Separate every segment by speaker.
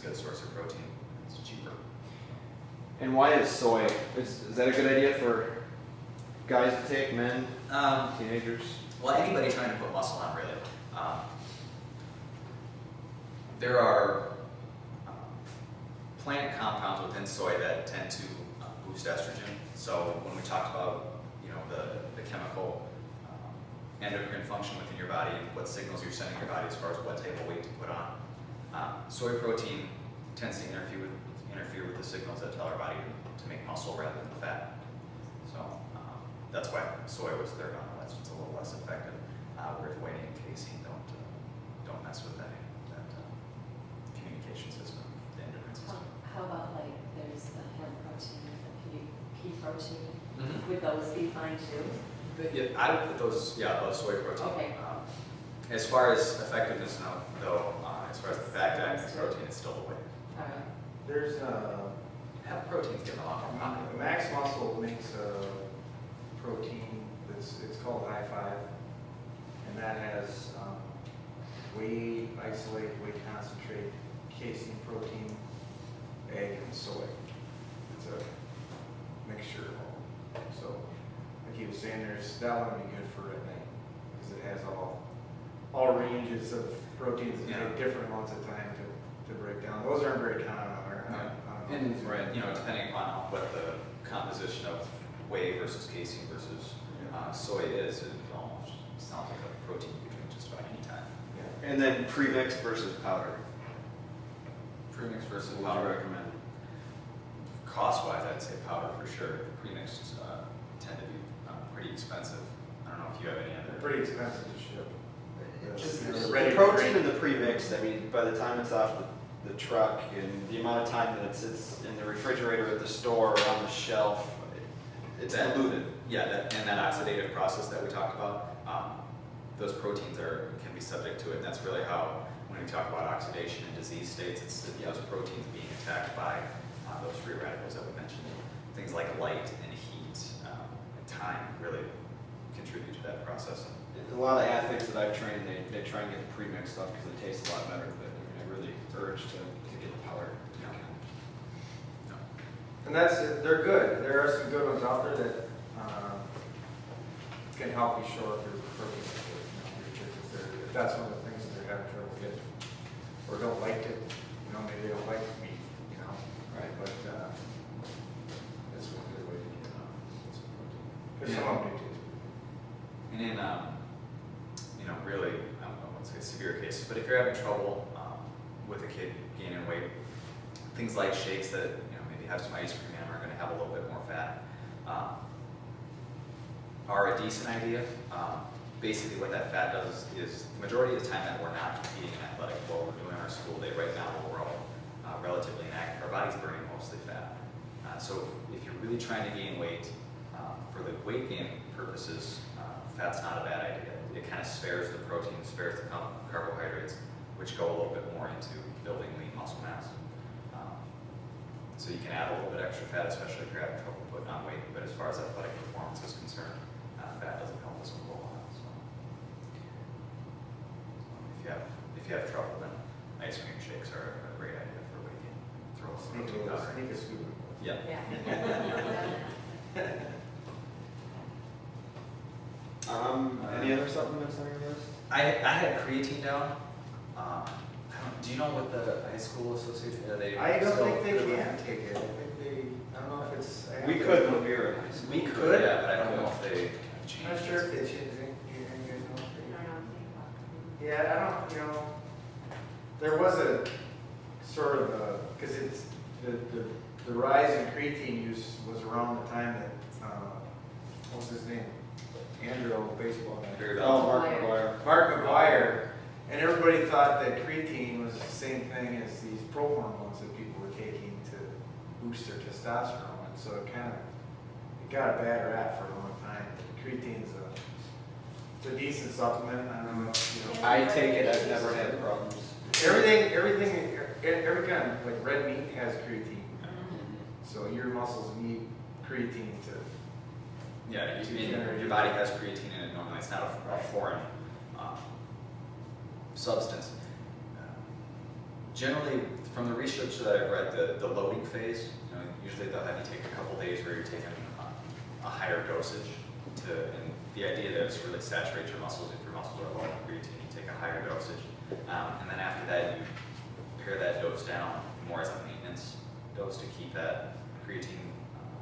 Speaker 1: good source of protein. It's cheaper.
Speaker 2: And why is soy? Is that a good idea for guys to take, men, teenagers?
Speaker 1: Well, anybody trying to put muscle on, really. There are plant compounds within soy that tend to boost estrogen. So when we talked about, the chemical endocrine function within your body and what signals you're sending your body as far as what type of weight to put on, soy protein tends to interfere with the signals that tell our body to make muscle rather than fat. So that's why soy was third on the list. It's a little less effective. Whereas whey and casein don't mess with that communication system, the endocrine system.
Speaker 3: How about like there's the hemp protein, the pea protein?
Speaker 1: Mm-hmm.
Speaker 3: Would those be fine too?
Speaker 1: Yeah, I would put those, above soy protein.
Speaker 3: Okay.
Speaker 1: As far as effectiveness, though, as far as the fat content protein, it's still the whey.
Speaker 3: All right.
Speaker 4: There's
Speaker 1: Hemp protein's getting a lot more popular.
Speaker 4: Max Muscle makes a protein it's called High Five, and that has whey isolate, whey concentrate, casein protein, egg, and soy. It's a mixture of all. So, like he was saying, that one would be good for at night because it has all ranges of proteins that take different amounts of time to break down. Those aren't very common.
Speaker 1: And depending upon what the composition of whey versus casein versus soy is, it almost sounds like a protein you can drink just about any time.
Speaker 2: And then premix versus powder.
Speaker 1: Premix versus
Speaker 2: What would you
Speaker 1: powder.
Speaker 2: recommend?
Speaker 1: Cost-wise, I'd say powder for sure. The premixes tend to be pretty expensive. I don't know if you have any other.
Speaker 4: They're pretty expensive to ship.
Speaker 2: Just
Speaker 4: They're
Speaker 2: the
Speaker 4: ready to
Speaker 2: protein
Speaker 4: drink.
Speaker 2: in the premix, I mean, by the time it's off the truck and the amount of time that it sits in the refrigerator at the store or on the shelf, it's diluted.
Speaker 1: Yeah, and that oxidative process that we talked about, those proteins can be subject to it. And that's really how, when we talk about oxidation in disease states, it's those proteins being attacked by those free radicals that we mentioned. Things like light and heat and time really contribute to that process.
Speaker 2: A lot of athletes that I've trained, they try and get the premix stuff because it tastes a lot better, but I really urge to get the powder.
Speaker 1: No.
Speaker 4: And they're good. There are some good ones out there that can help you shore up your protein intake. If that's one of the things that they're having trouble getting, or don't like it, maybe they don't like meat,
Speaker 2: Right.
Speaker 4: But it's a good way to get some protein. Because some of them do taste good.
Speaker 1: And in, really, I won't say severe cases, but if you're having trouble with a kid gaining weight, things like shakes that maybe have some ice cream in them are going to have a little bit more fat, are a decent idea. Basically, what that fat does is the majority of the time that we're not eating an athletic, what we're doing our school day right now, where we're all relatively inactive, our body's burning mostly fat. So if you're really trying to gain weight, for the weight gain purposes, fat's not a bad idea. It kind of spares the protein, spares the carbohydrates, which go a little bit more into building lean muscle mass. So you can add a little bit extra fat, especially if you're having trouble putting on weight. But as far as athletic performance is concerned, fat doesn't help us a whole lot. So if you have trouble, then ice cream shakes are a great idea for weight gain. Throw some protein powder.
Speaker 4: Sneak a scoop.
Speaker 1: Yeah.
Speaker 2: Any other supplements on your list?
Speaker 1: I had creatine down. Do you know what the high school association?
Speaker 4: I don't think they can take it. I don't know if it's.
Speaker 2: We could when we were in high school.
Speaker 1: We could, yeah, but I don't know if they have changed.
Speaker 4: I'm not sure if they should. You guys know if they. Yeah, I don't. There was a sort of because it's the rise in creatine use was around the time that what was his name? Andrew, baseball guy.
Speaker 2: Oh, Mark McGuire.
Speaker 4: Mark McGuire, and everybody thought that creatine was the same thing as these pro hormones that people were taking to boost their testosterone, and so it got a bad rap for a long time. Creatine's it's a decent supplement. I don't know.
Speaker 2: I take it. I've never had problems.
Speaker 4: Every kind of like red meat has creatine, so your muscles need creatine to.
Speaker 1: Yeah, your body has creatine in it normally. It's not a foreign substance. Generally, from the research that I've read, the loading phase, you know, usually they'll have you take a couple days where you're taking a higher dosage and the idea there is to really saturate your muscles. If your muscles are low in creatine, you take a higher dosage. And then after that, you pare that dose down more as a maintenance dose to keep that creatine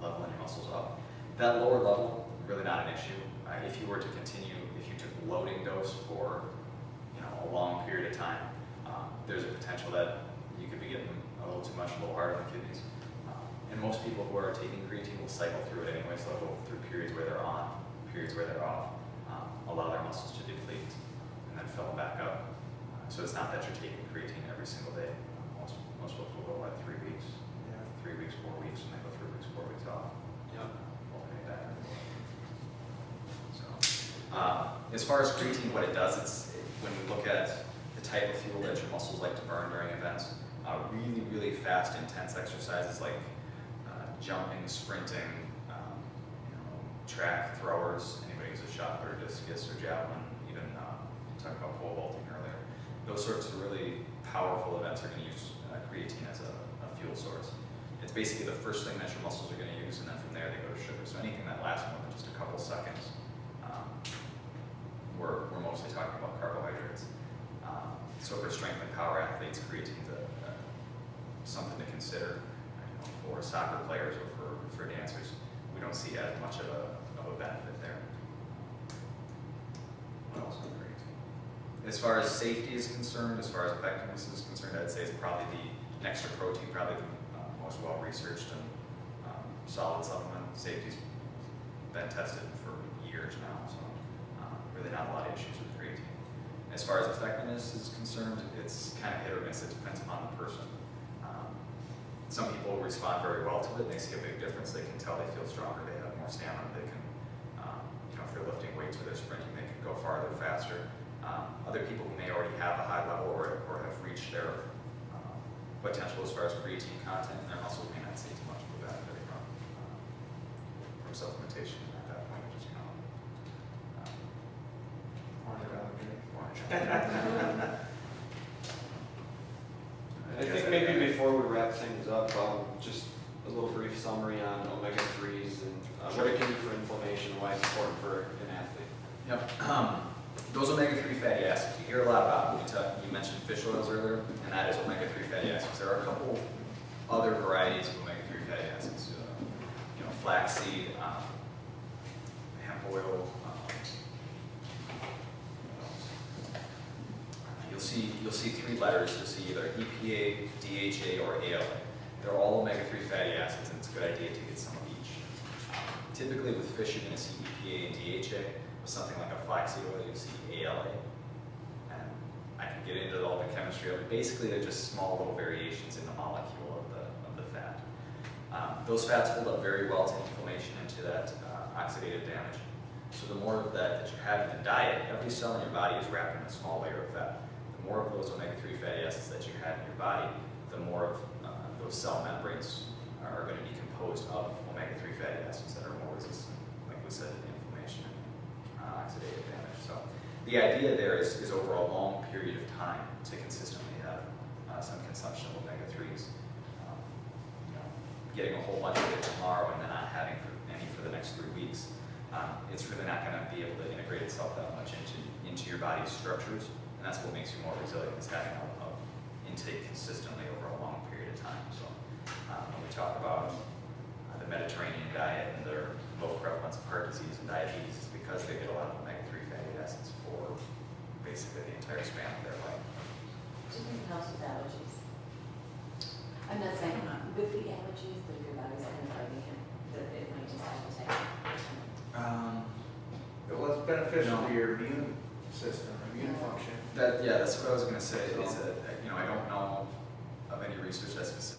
Speaker 1: level in your muscles up. That lower level, really not an issue. If you were to continue, if you took the loading dose for a long period of time, there's a potential that you could be getting a little too much, a little hard on the kidneys. And most people who are taking creatine will cycle through it anyway, so they'll go through periods where they're on, periods where they're off, allow their muscles to deplete, and then fill them back up. So it's not that you're taking creatine every single day. Most folks will go 3 weeks, 3 weeks, 4 weeks, and they go 3 weeks, 4 weeks off.
Speaker 2: Yep.
Speaker 1: Alternate that. So, as far as creatine, what it does, when you look at the type of fuel that your muscles like to burn during events, really, really fast, intense exercises like jumping, sprinting, track, throwers, anybody who's a shot put or discus or javelin, even talking about pole vaulting earlier. Those sorts of really powerful events are going to use creatine as a fuel source. It's basically the first thing that your muscles are going to use, and then from there they go to sugar. So anything that lasts more than just a couple seconds, we're mostly talking about carbohydrates. So for strength and power athletes, creatine's something to consider. For soccer players or for dancers, we don't see as much of a benefit there. What else on creatine? As far as safety is concerned, as far as effectiveness is concerned, I'd say it's probably the Extra Protein, probably the most well-researched and solid supplement. Safety's been tested for years now, so really not a lot of issues with creatine. As far as effectiveness is concerned, it's kind of hit or miss. It depends upon the person. Some people respond very well to it, and they see a big difference. They can tell they feel stronger, they have more stamina, they can, if they're lifting weights or they're sprinting, they can go farther, faster. Other people who may already have a high level or have reached their potential as far as creatine content in their muscles may not see too much of a benefit from supplementation at that point. Just
Speaker 2: I think maybe before we wrap things up, just a little brief summary on omega-3s and what it can do for inflammation, why it's important for an athlete.
Speaker 1: Yep. Those omega-3 fatty acids, you hear a lot about. You mentioned fish oils earlier, and that is omega-3 fatty acids. There are a couple other varieties of omega-3 fatty acids. Flaxseed, hemp oil. You'll see 3 letters. You'll see either EPA, DHA, or ALA. They're all omega-3 fatty acids, and it's a good idea to get some of each. Typically with fish, you're going to see EPA and DHA. With something like a flaxseed oil, you'll see ALA. And I can get into all the chemistry of it. Basically, they're just small little variations in the molecule of the fat. Those fats hold up very well to inflammation and to that oxidative damage. So the more of that you have in the diet, every cell in your body is wrapped in a small layer of fat. The more of those omega-3 fatty acids that you have in your body, the more of those cell membranes are going to be composed of omega-3 fatty acids that are more resistant, like we said, to inflammation and oxidative damage. So the idea there is over a long period of time to consistently have some consumption of omega-3s. Getting a whole bunch of it tomorrow and then not having any for the next 3 weeks, it's really not going to be able to integrate itself that much into your body's structures, and that's what makes you more resilient, is having a intake consistently over a long period of time. So when we talk about the Mediterranean diet and their low prevalence of heart disease and diabetes, it's because they get a lot of omega-3 fatty acids for basically the entire span of their life.
Speaker 3: Do you think it helps with allergies? I'm not saying with the allergies, that if your body's kind of fighting it, that it might just have to take
Speaker 4: Well, it's beneficial
Speaker 1: No.
Speaker 4: to your immune system, immune function.
Speaker 1: That's what I was going to say. Is that I don't know of any research that's specific.